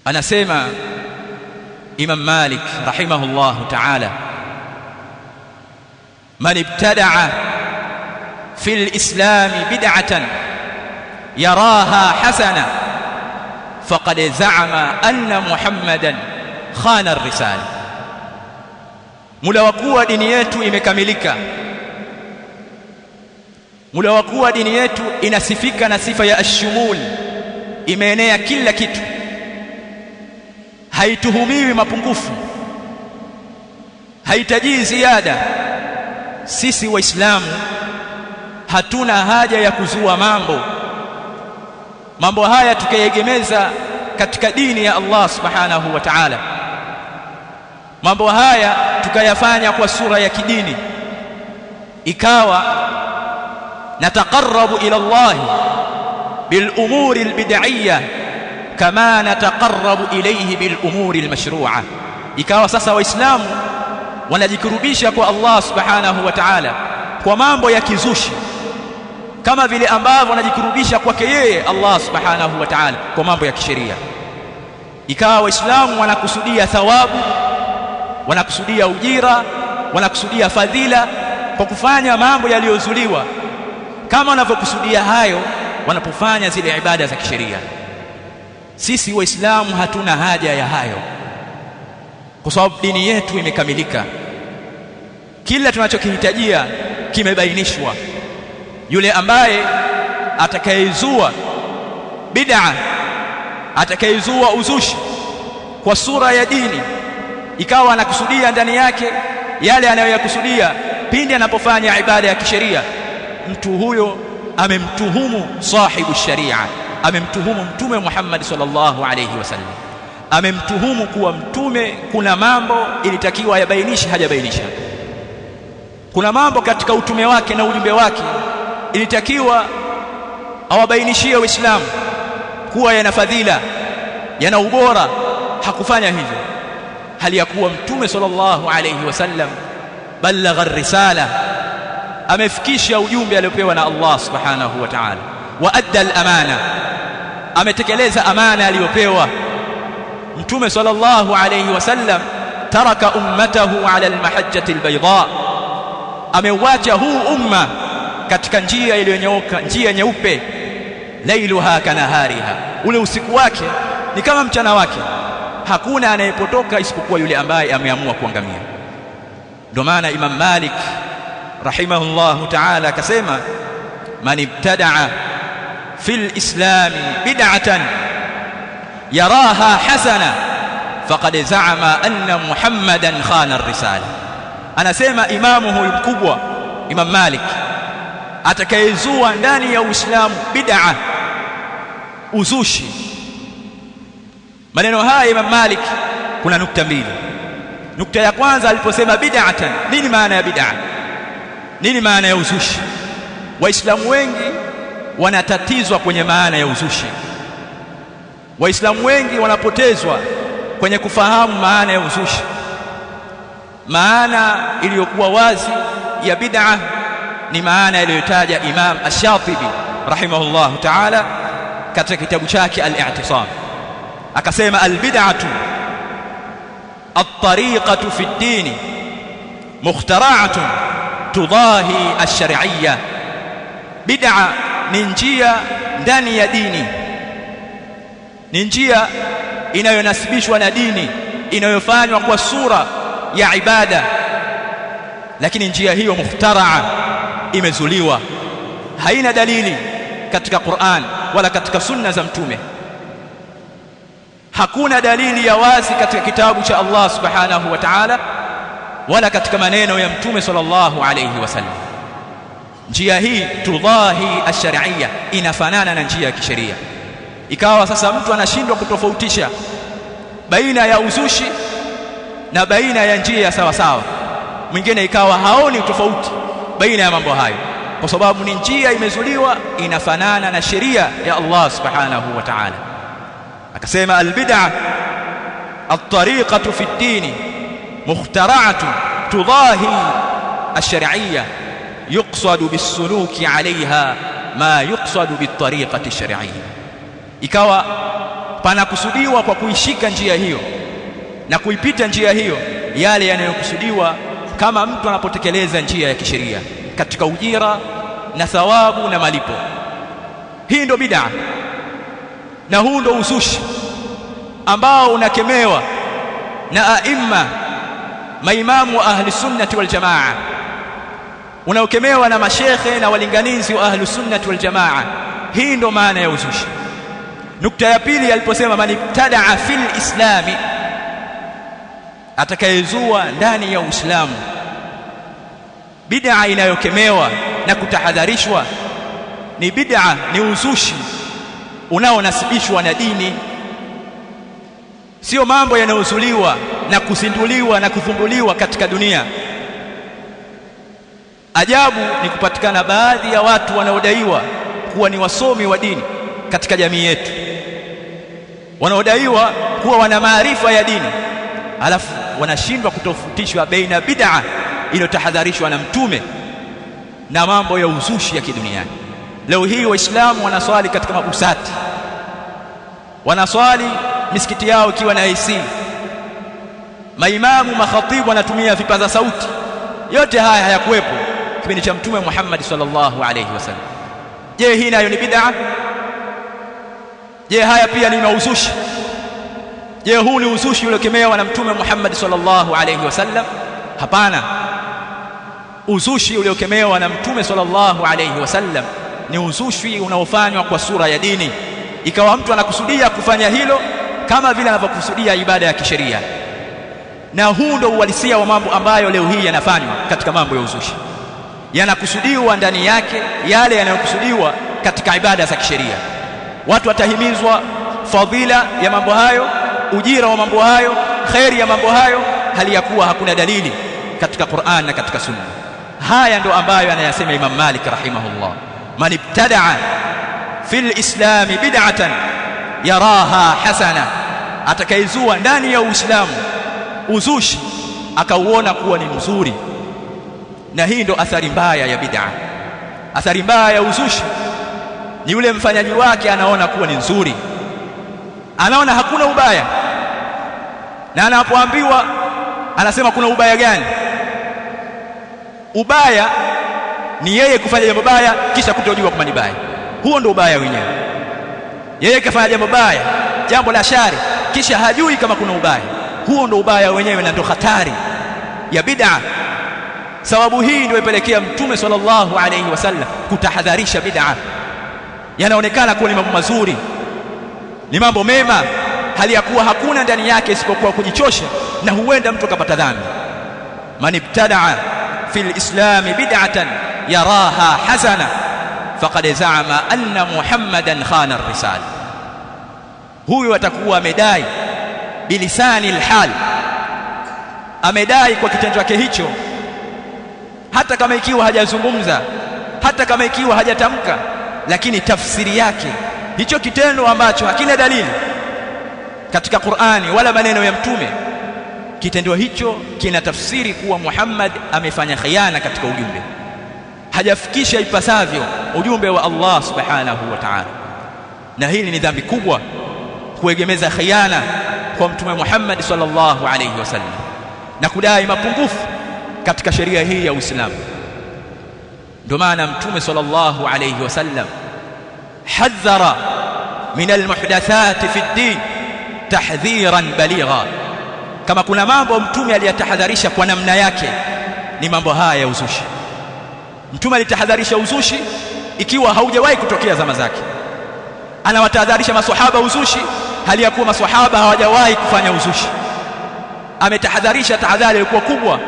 Anasema Imam Malik rahimahullah ta'ala, man ibtada'a fil islami bid'atan yaraha hasana faqad za'ama anna Muhammadan khana ar-risala. Muda wa kuwa dini yetu imekamilika, muda wa kuwa dini yetu inasifika na sifa ya ashumul, imeenea kila kitu, haituhumiwi mapungufu, haitajii ziada. Sisi Waislamu hatuna haja ya kuzua mambo haya tukayegemeza katika dini ya Allah subhanahu wa ta'ala. Mambo haya tukayafanya kwa sura ya kidini, ikawa nataqarrabu ila Allah bil umuri al bid'iyya kama nataqarrabu ilayhi bil umuri al mashru'a. Ikawa sasa Waislamu wanajikurubisha kwa Allah subhanahu wa ta'ala kwa mambo ya kizushi kama vile ambavyo wanajikurubisha kwake yeye Allah subhanahu wa ta'ala kwa mambo ya kisheria. Ikawa Waislamu wanakusudia thawabu, wanakusudia ujira, wanakusudia fadhila kwa kufanya mambo yaliyozuliwa, kama wanavyokusudia hayo wanapofanya zile ibada za kisheria. Sisi Waislamu hatuna haja ya hayo, kwa sababu dini yetu imekamilika. Kila tunachokihitajia kimebainishwa. Yule ambaye atakayezua bid'a, atakayezua uzushi kwa sura ya dini, ikawa anakusudia ndani yake yale anayoyakusudia pindi anapofanya ibada ya kisheria, mtu huyo amemtuhumu sahibu sharia, amemtuhumu Mtume Muhammad sallallahu alayhi wasallam, amemtuhumu kuwa mtume kuna mambo ilitakiwa yabainishe, hajabainisha. Kuna mambo katika utume wake na ujumbe wake ilitakiwa awabainishie Waislamu kuwa yana fadhila, yana ubora, hakufanya hivyo. Hali ya kuwa Mtume sallallahu alayhi wasallam balagha ar-risala, amefikisha ujumbe aliopewa na Allah subhanahu wa ta'ala, wa adda al-amana, ametekeleza amana aliyopewa. Mtume sallallahu alayhi wasallam taraka ummatahu ala al-mahajjati al-bayda, ameuacha huu umma katika njia iliyonyooka, njia nyeupe. Lailuha kanahariha, ule usiku wake ni kama mchana wake, hakuna anayepotoka isipokuwa yule ambaye ameamua kuangamia. Ndio maana Imam Malik rahimahullahu ta'ala akasema, man ibtada'a fil islami bid'atan yaraha hasana faqad za'ama anna Muhammadan khana ar-risala. Anasema imamu huyu mkubwa Imam Malik, atakayezua ndani ya Uislamu bid'a, uzushi. Maneno haya Imam Malik kuna nukta mbili. Nukta ya kwanza, aliposema bid'atan, nini maana ya bid'a? Nini maana ya uzushi? Waislamu wengi wanatatizwa kwenye maana ya uzushi. Waislamu wengi wanapotezwa kwenye kufahamu maana ya uzushi. Maana iliyokuwa wazi ya bid'a ni maana iliyotaja Imam Ash-Shatibi rahimahullahu ta'ala katika kitabu chake Al-I'tisam. Akasema al-bid'atu at-tariqatu fi ad-din mukhtara'atun tudahi ash-shar'iyya. Bid'a ni njia ndani ya dini, ni njia inayonasibishwa na dini, inayofanywa kwa sura ya ibada, lakini njia hiyo mukhtaraa, imezuliwa, haina dalili katika Qur'an wala katika sunna za Mtume. Hakuna dalili ya wazi katika kitabu cha Allah subhanahu wa ta'ala wala katika maneno ya Mtume sallallahu alayhi wasallam. Njia hii tudahi ash-shar'iyya, inafanana na njia ya kisheria. Ikawa sasa mtu anashindwa kutofautisha baina ya uzushi na baina ya njia sawa sawa. Mwingine ikawa haoni tofauti baina ya mambo hayo, kwa sababu ni njia imezuliwa, inafanana na sheria ya Allah subhanahu wa ta'ala. Akasema albid'a at-tariqatu fi ad-din mukhtara'atun tudahi ash-shar'iyya yuqsadu bis-suluki 'alayha ma yuqsadu bit-tariqati ash-shar'iyya. Ikawa panakusudiwa kwa kuishika njia hiyo na kuipita njia hiyo yale yanayokusudiwa kama mtu anapotekeleza njia ya kisheria katika ujira na thawabu na malipo. Hii ndo bid'a na huu ndo uzushi ambao unakemewa na aima maimamu wa ahli sunnati wal jamaa, unaokemewa na mashekhe na walinganizi wa ahli sunnati wal jamaa. Hii ndo maana ya uzushi. Nukta ya pili aliposema man ibtadaa fil islami, atakayezua ndani ya Uislamu bid'a inayokemewa na kutahadharishwa ni bid'a, ni uzushi unaonasibishwa na dini, sio mambo yanayozuliwa na kuzinduliwa na kuvumbuliwa katika dunia. Ajabu ni kupatikana baadhi ya watu wanaodaiwa kuwa ni wasomi wa dini katika jamii yetu, wanaodaiwa kuwa wana maarifa ya dini, alafu wanashindwa kutofautishwa baina bid'a iliyotahadharishwa na Mtume na mambo ya uzushi ya kiduniani. Leo hii Waislamu wanaswali katika mabusati, wanaswali misikiti yao ikiwa na AC, maimamu makhatibu wanatumia vipaza sauti. Yote haya hayakuwepo kipindi cha Mtume Muhammad sallallahu alayhi wasallam. Je, hii nayo ni bid'a? Je, haya pia ni mauzushi? Je, huu ni uzushi uliokemewa na Mtume Muhammad sallallahu alayhi wasallam? Hapana. Uzushi uliokemewa na Mtume sallallahu alayhi wasallam ni uzushi unaofanywa kwa sura ya dini, ikawa mtu anakusudia kufanya hilo kama vile anavyokusudia ibada ya kisheria. Na huu ndio uhalisia wa mambo ambayo leo hii yanafanywa katika mambo ya uzushi. Yanakusudiwa ndani yake yale yanayokusudiwa katika ibada za kisheria. Watu watahimizwa fadhila ya mambo hayo, ujira wa mambo hayo, khairi ya mambo hayo, hali ya kuwa hakuna dalili katika Qur'an na katika Sunna. Haya ndo ambayo anayasema Imam Malik rahimahullah, man ibtadaa fil islami bid'atan yaraha hasana, atakayezua ndani ya Uislamu uzushi akauona kuwa ni mzuri. Na hii ndo athari mbaya ya bid'a. Athari mbaya ya uzushi ni yule mfanyaji wake anaona kuwa ni nzuri, anaona hakuna ubaya, na anapoambiwa anasema kuna ubaya gani? Ubaya ni yeye kufanya jambo baya kisha kutojua kama ni baya. Huo ndo ubaya wenyewe. Yeye kafanya jambo baya, jambo la shari, kisha hajui kama kuna ubaya. Huo ndo ubaya wenyewe na ndo hatari ya bid'a. Sababu hii ndio ipelekea Mtume sallallahu alayhi wasallam kutahadharisha bid'a. Yanaonekana kuwa ni mambo mazuri, ni mambo mema, hali ya kuwa hakuna ndani yake isipokuwa kujichosha, na huenda mtu akapata dhambi. Man ibtadaa fil islami bid'atan yaraha hasana faqad za'ama anna Muhammadan khana ar-risala. Huyu atakuwa amedai bilisani alhal, amedai kwa kitendo chake hicho, hata kama ikiwa hajazungumza, hata kama ikiwa hajatamka, lakini tafsiri yake hicho kitendo ambacho hakina dalili katika Qur'ani wala maneno ya Mtume, kitendo hicho kina tafsiri kuwa Muhammad amefanya khiana katika ujumbe, hajafikisha ipasavyo ujumbe wa Allah subhanahu wa ta'ala. Na hili ni dhambi kubwa, kuegemeza khiana kwa Mtume Muhammad sallallahu alayhi wasallam na kudai mapungufu katika sheria hii ya Uislamu. Ndio maana Mtume sallallahu alayhi wasallam hadhara min almuhdathati fi ad-din tahdhiran baligha. Kama kuna mambo Mtume aliyatahadharisha kwa namna yake ni mambo haya ya uzushi. Mtume alitahadharisha uzushi ikiwa haujawahi kutokea zama zake. Anawatahadharisha maswahaba uzushi hali ya kuwa maswahaba hawajawahi kufanya uzushi. Ametahadharisha tahadhari ilikuwa kubwa,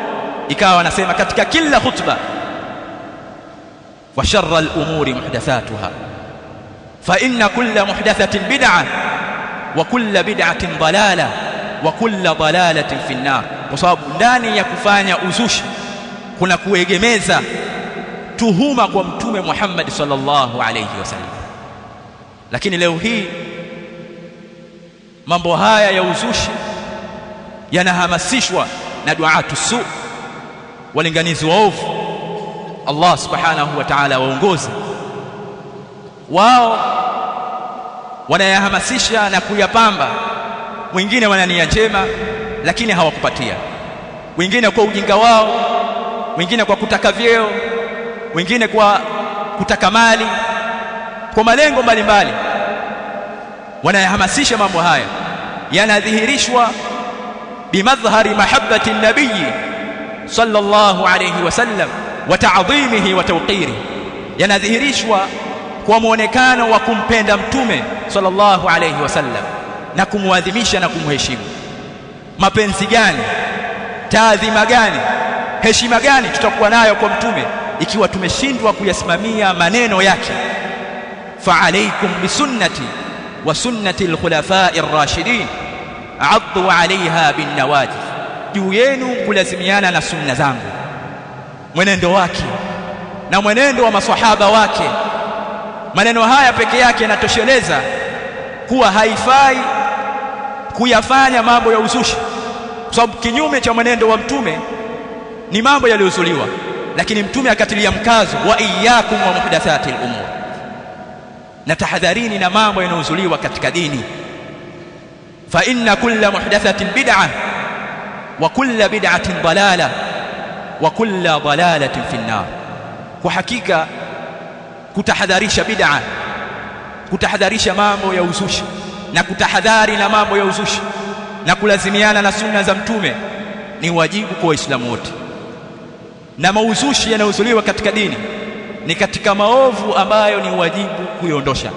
ikawa anasema katika kila khutba, wa sharra al-umuri muhdathatuha fa inna kulla muhdathatin bid'ah wa kulla bid'atin dalalah wa kulla dalalatin fi an-nar. Kwa sababu ndani ya kufanya uzushi kuna kuegemeza tuhuma kwa Mtume Muhammad sallallahu alayhi wasallam. Lakini leo hii mambo haya ya uzushi yanahamasishwa na duatu su, walinganizi waovu. Allah subhanahu wa ta'ala waongozi wao, wanayahamasisha na kuyapamba. Wengine wana nia njema lakini hawakupatia, wengine kwa ujinga wao, wengine kwa kutaka vyeo, wengine kwa kutaka mali, kwa malengo mbalimbali wanayahamasisha mambo haya. Yanadhihirishwa bimadhhari mahabbati nabii sallallahu alayhi wasallam wa ta'dhimihi wa tawqirihi, yanadhihirishwa kwa muonekano wa kumpenda mtume sallallahu alayhi wasallam na kumwadhimisha na kumheshimu. Mapenzi gani, taadhima gani, heshima gani tutakuwa nayo kwa mtume ikiwa tumeshindwa kuyasimamia maneno yake? Fa alaykum bisunnati wa sunnati alkhulafai ar-rashidin addu alayha bin nawajih, juu yenu kulazimiana na sunna zangu, mwenendo wake na mwenendo wa maswahaba wake. Maneno haya peke yake yanatosheleza kuwa haifai kuyafanya mambo ya uzushi, kwa sababu kinyume cha mwenendo wa mtume ni mambo yaliyozuliwa. Lakini mtume akatilia mkazo, wa iyyakum wa muhdathati al-umur, na tahadharini na mambo yanayozuliwa katika dini. Fa inna kulla muhdathatin bid'ah wa kulla bid'atin dalalah wa kulla dalalatin fi an-nar. Kwa hakika kutahadharisha bid'a, kutahadharisha mambo ya uzushi na kutahadhari na mambo ya uzushi na kulazimiana na sunna za mtume ni wajibu kwa Waislamu wote. Na mauzushi yanayozuliwa katika dini ni katika maovu ambayo ni wajibu kuiondosha,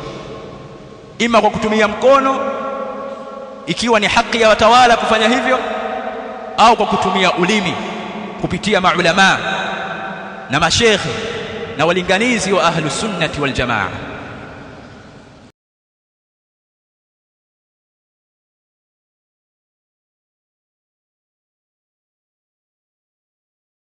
ima kwa kutumia mkono ikiwa ni haki ya watawala kufanya hivyo, au kwa kutumia ulimi kupitia maulama na mashekhe na walinganizi wa ahlus sunnati wal jamaa.